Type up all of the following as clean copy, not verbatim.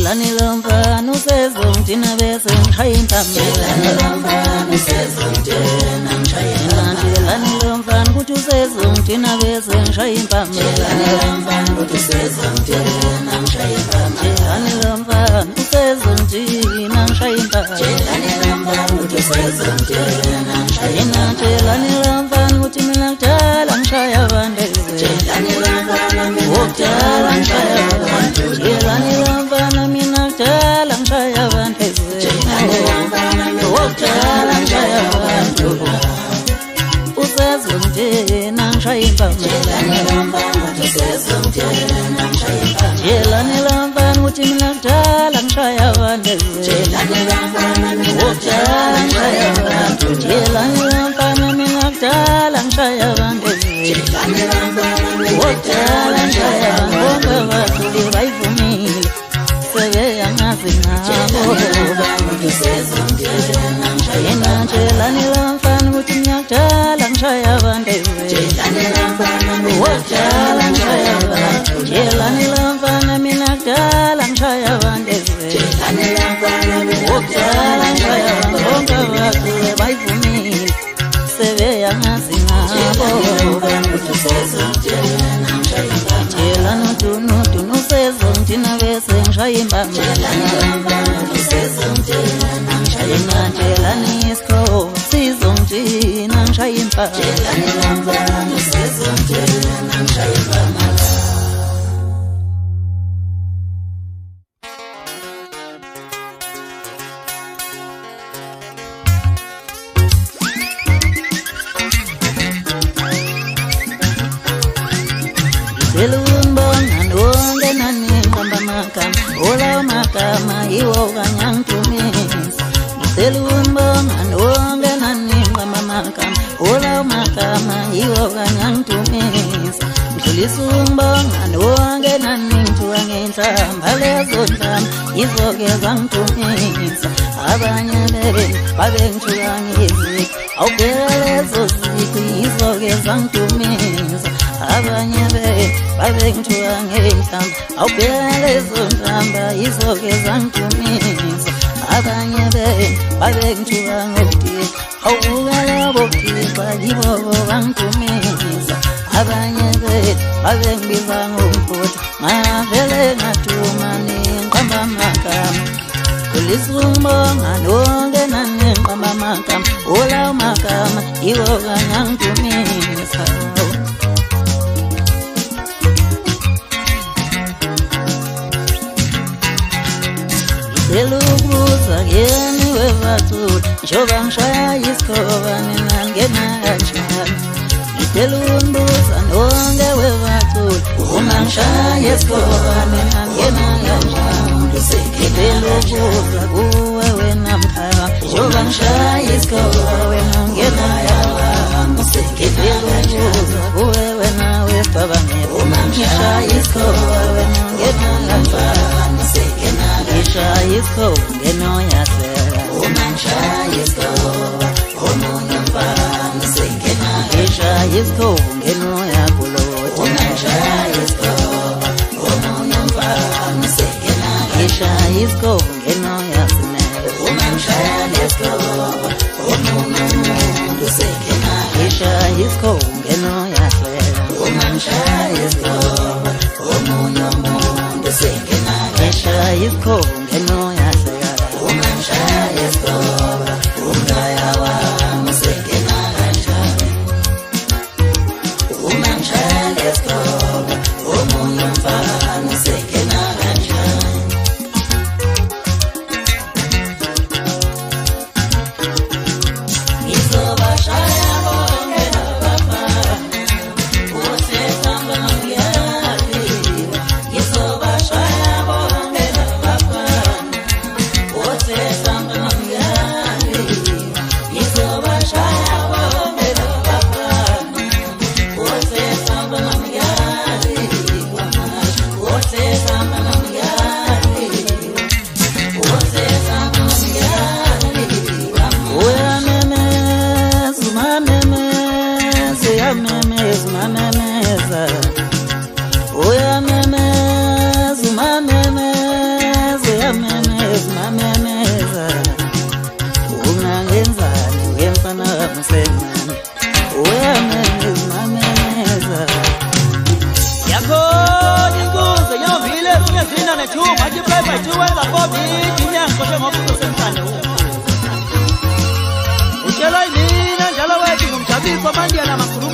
Jelani lomfana usezongithina bese ngishaya impamela. Jelani lomfana kuthi usezongithina bese ngishaya impamela. Jelani lomfana usezongithina ngishaya impamela. Jelani lomfana kuthi mina kudala ngishaya abantu. Wokudala ngishaya abantu. Jelani lomfana mina kudala ngishaya abantu. Wokudala ngishaya abantu. Usezongithina ngishaya impamela. Jelani lomfana kuthi mina kudala ngishaya abantu. Wokudala ngishaya abantu. Jelani lomfana mina kudala ngishaya abantu. Wokudala ngishaya abantu. Bonke abathuli bayivumile sebeyangazi ngabo. Yena Jelani lomfana kuthi mina kudala ngishaya abantu. Wokudala ngishaya abantu. Jelani lomfana mina kudala ngishaya abantu. Wokudala ngishaya abantu. Bonke abathuli bayivumile sebeyangazi ngabo. Jelani tunu usezongithina bese ngishaya impamela. Jelani isikhobo sizongithina ngishaya impamela. Elunbonga nonke nani ngihamba magama, olawo magama yiwo kanyangithumisa. Elunbonga nonke nani ngihamba magama, olawo magama yiwo kanyangithumisa. Ngidlulisa ungibonga nonke nani ngithuka ngenhlamba, lezo nhlamba yizo-ke zangithumisa. Abanye babengithuka ngeziqu, awubheka lezo ziqu yizo-ke zangithumisa. Abanye babengithuka ngenhlamba, awubheka lezo nhlamba yizo-ke zangithumisa. Abanye babengithuka ngokudiba, awubuka labo kudiba yibo bangithumisa. Abanye babengibiza ngomkhoti, ngavele ngathuma ngiqamba amagama. Ngidlulisa ungibonga nonke nani ngiqamba amagama, olawo magama yiwo kanyangithumisa. Elukuza yeni wevathula, njoba ngishaya isikhoba mina ngena kanjani. Elunbuza nonke wevathula, uma ngishaya isikhoba mina ngena kanjani. Elukuza kuwe wena mkhaya, njoba ngishaya isikhoba wena ngena kanjani. Elukuza kuwe wena wesibabangela, uma ngishaya isikhoba wena ngena kanjani. Ngishaya isikhoba ngeno yasela, uma ngishaya isikhoba omunye umfana sengena. Ngishaya isikhoba ngeno yakuloti, uma ngishaya isikhoba omunye umfana sengena. Ngishaya isikhoba ngeno yasinela, uma ngishaya isikhoba omunye umuntu sengena. Ngishaya isikhoba ngeno yasela, uma ngishaya isikhoba omunye umuntu sengena. Ngishaya isikhoba ngeno yasela, uma ngishaya isikhoba umkhaya wami sengena kanjani. Uma ngishaya isikhoba omunye umfana sengena kanjani. Ngizobashaya bonke labafana, usesamba ngiyadliwa. Ngizobashaya bonke labafana,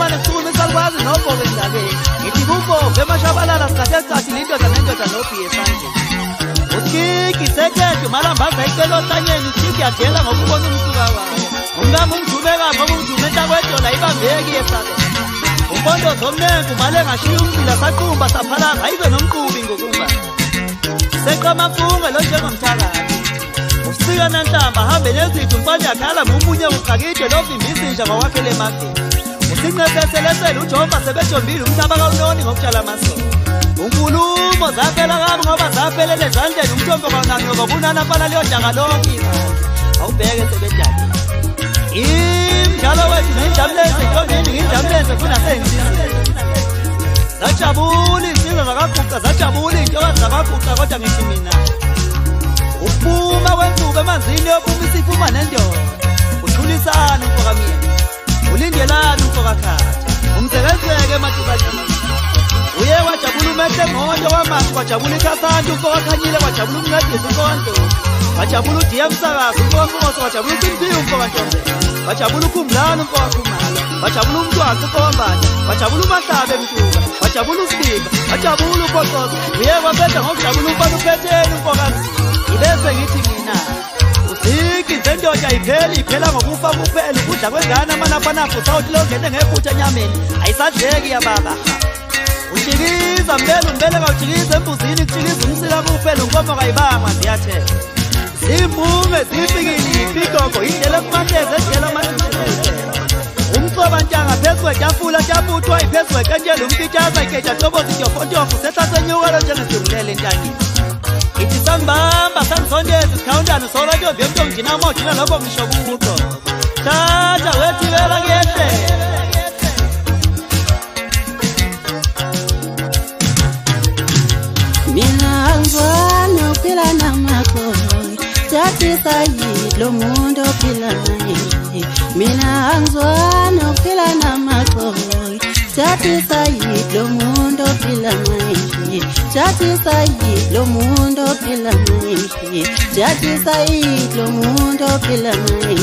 mane sikhulumisa likwazi nobhoke endabeni ngithi kubove emashabalala sikhathi esikhathi lindoda nendoda nobhiye esandleni usikiki sekhethe malambaza icelo hlanyeni usikiki yadela ngokubona umsuka wayo umngamo ungijubeka ngoba ungijume entakwedola ibambeki yesaka umpondo zomnengu male ngashiya umzila saqumba saphalaza ayibe nomqubi ngokunga seqa amafunga lo njengomthakathi usika nanhlamba hambe nezithu umfana yakhala mumunye uqakide lovimbisinja ngowakhe lemakini usinceseselesele ujomba sebejombile umhlaba kawunoni ngokutshala amasondo unkulumo zaphela kabi ngoba zaphelele ezandleni umthombo kawunanyoka kunana mfana liyodaka lonke awubheke sebejali imdlalo wethu nenjabulense ntombini nginjabulense kunasengizizini zajabula insizwa zakaguqa zajabula iy'ntokazi zakaguqa kodwa ngithi mina ukuphuma kwensuku emanzini yophuma isiphuma nendoda uthulisana umfokamyeni ulindelana umfokakhatha umzekezeke emadubanyama uye kwajabula umehle ngonto kwamasi kwajabula ikhasanti umfokakhanyile kwajabula umncedisi umfokantobi kwajabula udiya msakazi umfokankoso kwajabula usimpiwe umfokantombela kwajabula ukhumbulana umfokakhumala kwajabula umntwakhe umfokambata kwajabula umahlabe emtuka kwajabula usiba kwajabula upoqozo uye kwaphetha ngokujabula umfana uphetheni umfokazi ibese ngithi mina usiki zendoda iphela ngokufa kuphela ukudla kwengane amanafanafo sawuthi longene ngephutha enyameni ayisadleki yababa ujikiza mbele kawujikiza embuzini kujikiza umsila kuphela unkomo kayibanga ziyathela zimbunge zifikile ipigogo indlela ekumahleze endlela amathuthuthu umsobantanga phezu kwetafula tabuthwa iphezu kwekentshela umtitshaza ikeja tobozi tyofontyofo sehlasenyukelo njengesidungulele entangeni ithi sangibamba sangisondeza isikhawuntana usola ntombi yomntombi ndinamodina lokho ngisho kubuqo tata wethibela kuyehlela mina angizwana uphila namakhoyi thathi sayid lo muntu ophila naye mina angizwana uphila namakhoyi thathi sayid lo muntu ophila naye thathi sayid lo muntu ophila naye thathi sayid lo muntu ophila naye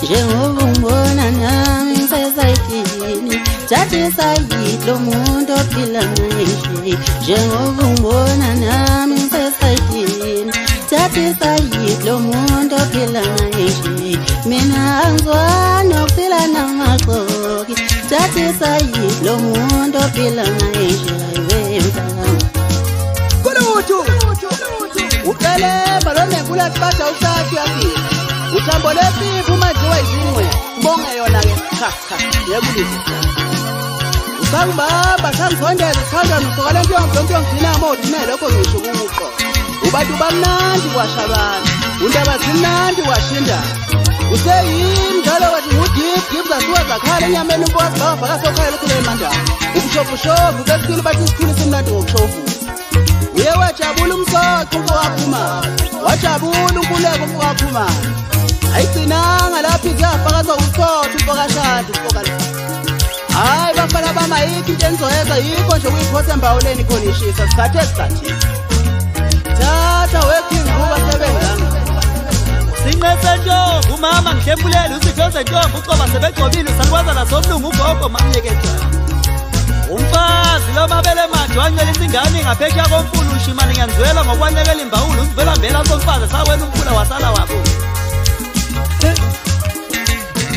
njengoba ungibona nami ngisesayidini thathi sayid lo muntu ophila naye njengoba ungibona nami ngisesayidini thathi sayid lo muntu ophila naye mina angizwana uphila namaqoki thathi sayid lo muntu ophila naye kuluthu uqele balone kula sibasha usathu yafika uthambo lesiphi umadliwa izingwe bonge yona ke yekulisi usangibamba sangizondela isikhawuntana usokala nto ngidinamo udine lokho ngisho kubuqo ubantu bamnandi kwashabana undaba zimnandi washinda useyini njalo wathi ngudip zasuka zakhala enyameni umfokazi bawavaka sokhaya lokhu lemandala ubushofu kesikhulu bathi isikhulu simnandi ngokushofu uye wajabula umsoco umfokaphuma wajabula unkuleko umfokaphuma ayigcinanga lapho iziyafakazwa umsotho umfokashadi umfokala hayi bafana bamayikho into enizoyenza yikho nje ukuyiphosa embawuleni khonishisa sikhathe tata weking kuba sebenganga sinqesentombi umama ngihlembulele usithoze ntombi ucoba sebegcobile usakwaza nasomlungu ugogo mamyeketshana umfazi lo mabele manje wancelisa ingane ngaphesha komfula ushimane ngiyanzwela ngokwanekela imbawula uzivela mbela somfazi sawena umfula wasala wabo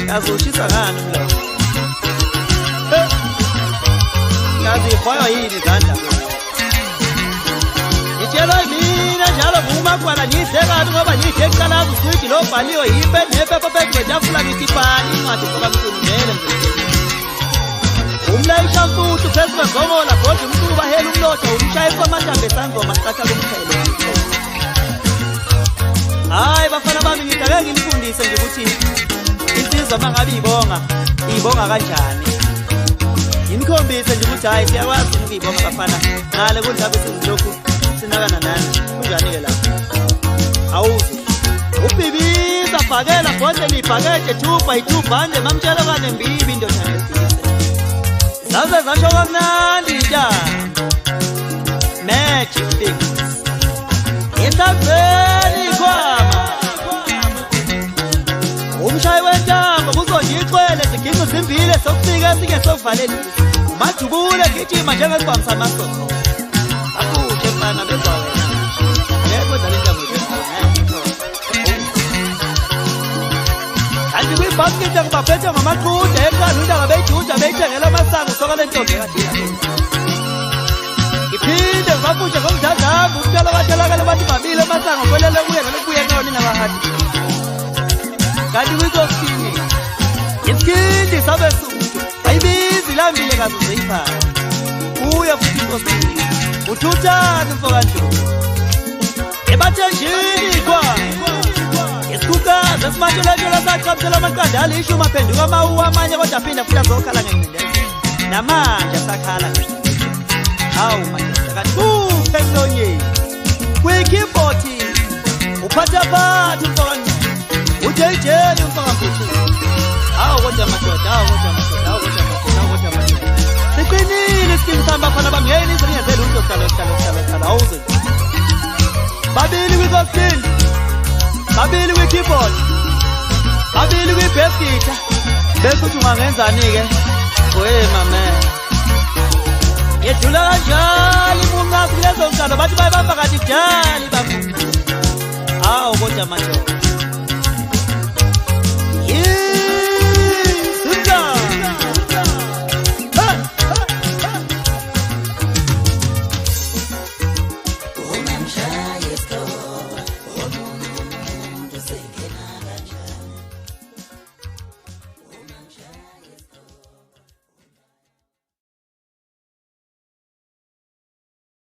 yazoshisa ngani mlo yazi ikhoyo yini izandla itshela mina njalo ngumakwana ngidle kabi ngoba ngidle kuqalaza uswidi lo bhaliwe yipe nephepha phezu kwetafula ngithi bhali incwadi ngokamsundele umlayisha mfuthu phezu kwezomola kodwa umsuba hela umlotha umshayisa amathambo esangoma siqatha kumthelo hayi bafana bami ngidake ngimfundise nje ukuthi insizwa uma ngabe iyibonga kanjani ngimkhombise nje ukuthi hayi siyakwazi ukuyibonga bafana ngale kunjabe sizilokhu sinakana nani kunjani-ke lapho awuzi ubhibisa bhakela bhodlela ibhakede thupha ithubhande mamtshela kane mbibi indoda ngesise zaze zasho kamnandi intaba magic things entabeni kwama umshayi wentambo kuzonje icwele ziginqe zimbile sokufika singe sokuvaleni majubule gijima njengesibamsa amasoso akuhle mfana bezwa wena yebo dlala intambo kanti kwibhasketi akubaphethe ngamaqhude eqala undaba beyijuja beyithengela amasango sokale ntombi ekadila iphinde vakushe ngomdadlambu umntwana batholakale bathi babili amasango kwelele kuye nalokubuye noni nabahati kanti kwisosini isikindi sabesuku ayibizi lambile kazuzeyiphala kuye futhi isosini uthuthani mfokandlovu ebathenjini kwa isikukazi esimatshelotshela sachaphisela amaqanda alishumi aphenduka amawuwa amanye kodwa aphinda futhi azokhala ngencindezelo namanje asakhala hawu madoda kanti kuphe emlonyeni kwikhibhodi uphathaphatha umfokandlovu uJJ umfokamfuthu hawu kodwa madoda siqinile isikini sami bafana bami ngeke nize ningenzeli umntu ohlala awuze babili kwikosini babili kwi-keyboard babili kwi-bass guitar bese uthi ungangenzani-ke mame yedlula kanjalo imumnasi kulezo nkalo bathi bayibamba kanti kudali hawu kodwa madoda